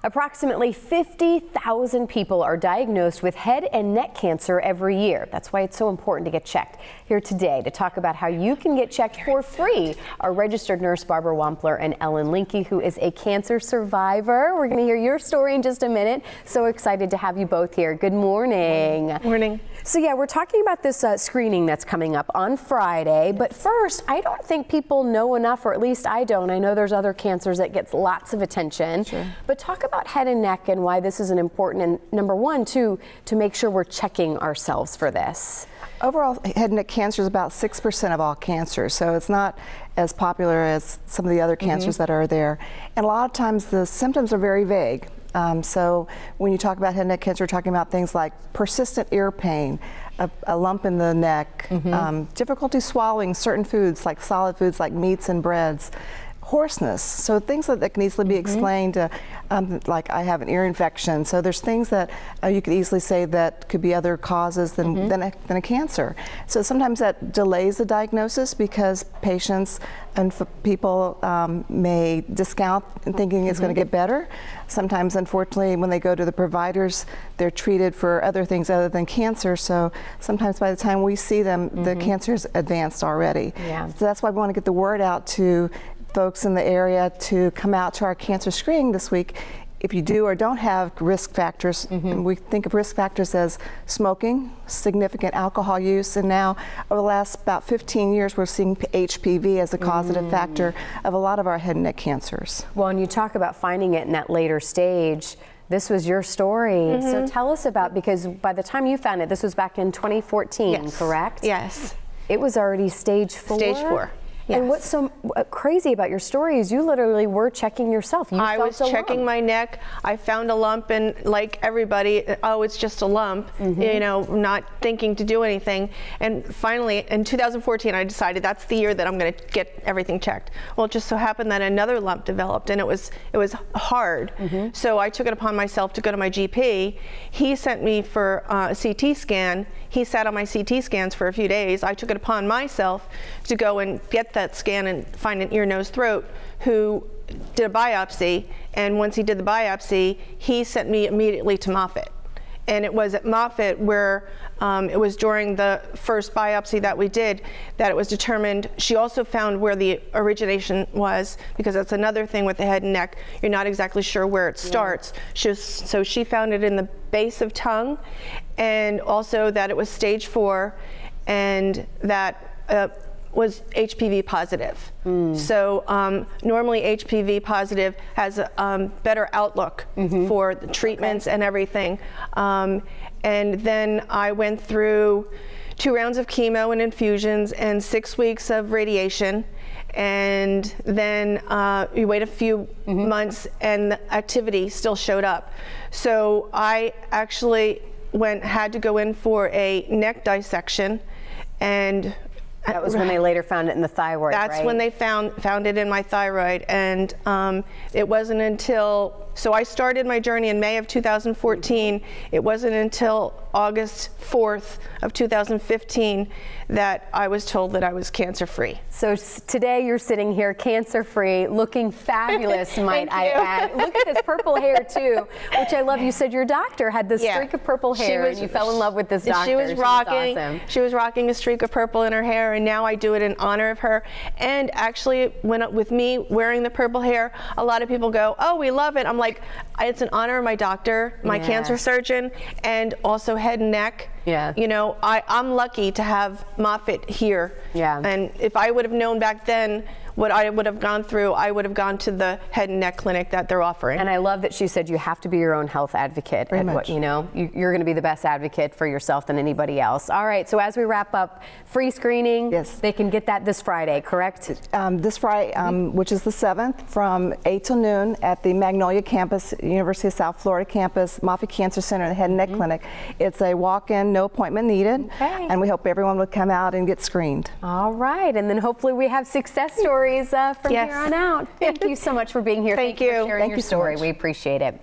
Approximately 50,000 people are diagnosed with head and neck cancer every year. That's why it's so important to get checked. Here today to talk about how you can get checked for free are registered nurse Barbara Wampler and Ellen Linke, who is a cancer survivor. We're going to hear your story in just a minute. So excited to have you both here. Good morning. Morning. So yeah, we're talking about this screening that's coming up on Friday. But first, I don't think people know enough, or at least I don't. I know there's other cancers that gets lots of attention. Sure. But talk about head and neck and why this is an important, and number one, too, to make sure we're checking ourselves for this. Overall, head and neck cancer is about 6% of all cancers, so it's not as popular as some of the other cancers that are there. And a lot of times the symptoms are very vague. So when you talk about head and neck cancer, we're talking about things like persistent ear pain, a lump in the neck, difficulty swallowing certain foods like solid foods like meats and breads, hoarseness, so things that can easily be explained, like I have an ear infection. So there's things that you could easily say that could be other causes than a cancer. So sometimes that delays the diagnosis because patients and people may discount thinking it's going to get better. Sometimes, unfortunately, when they go to the providers, they're treated for other things other than cancer. So sometimes by the time we see them, the cancer's advanced already. Yeah. So that's why we want to get the word out to folks in the area to come out to our cancer screening this week. If you do or don't have risk factors, we think of risk factors as smoking, significant alcohol use, and now over the last about 15 years we're seeing HPV as a causative factor of a lot of our head and neck cancers. Well, and you talk about finding it in that later stage. This was your story, so tell us about, because by the time you found it, this was back in 2014, correct? Yes. It was already stage 4? Stage 4. Yes. And what's so crazy about your story is you literally were checking yourself. I was checking my neck. I found a lump, and like everybody, oh, it's just a lump, you know, not thinking to do anything. And finally, in 2014, I decided that's the year that I'm going to get everything checked. Well, it just so happened that another lump developed, and it was hard. So I took it upon myself to go to my GP. He sent me for a CT scan. He sat on my CT scans for a few days. I took it upon myself to go and get that scan and find an ear, nose, throat, who did a biopsy. And once he did the biopsy, he sent me immediately to Moffitt. And it was at Moffitt where it was during the first biopsy that we did that it was determined. She also found where the origination was, because that's another thing with the head and neck. You're not exactly sure where it starts. So she found it in the base of tongue, and also that it was stage 4, and that was HPV positive. So normally HPV positive has a better outlook for the treatments and everything. And then I went through 2 rounds of chemo and infusions and 6 weeks of radiation. And then you wait a few months and the activity still showed up. So I actually had to go in for a neck dissection, and that was when they later found it in the thyroid, That's when they found it in my thyroid. And it wasn't until, so I started my journey in May of 2014. It wasn't until August 4th of 2015 that I was told that I was cancer-free. So today you're sitting here cancer-free, looking fabulous, might I add. Look at this purple hair too, which I love. You said your doctor had this streak of purple hair, and you fell in love with this doctor. She was rocking a streak of purple in her hair, and now I do it in honor of her. And actually, with me wearing the purple hair, a lot of people go, "Oh, we love it." I'm like, it's in honor of my doctor, my cancer surgeon, and also head and neck. You know, I'm lucky to have Moffitt here. And if I would have known back then what I would have gone through, I would have gone to the head and neck clinic that they're offering. And I love that she said you have to be your own health advocate. You know, you're going to be the best advocate for yourself than anybody else. All right, so as we wrap up, free screening, they can get that this Friday, correct? This Friday, which is the 7th, from 8 till noon at the Magnolia campus, University of South Florida campus, Moffitt Cancer Center, the Head and Neck Clinic. It's a walk-in, no appointment needed, and we hope everyone will come out and get screened. All right, and then hopefully we have success stories from here on out. Thank you so much for being here. Thank you for sharing your story. We appreciate it.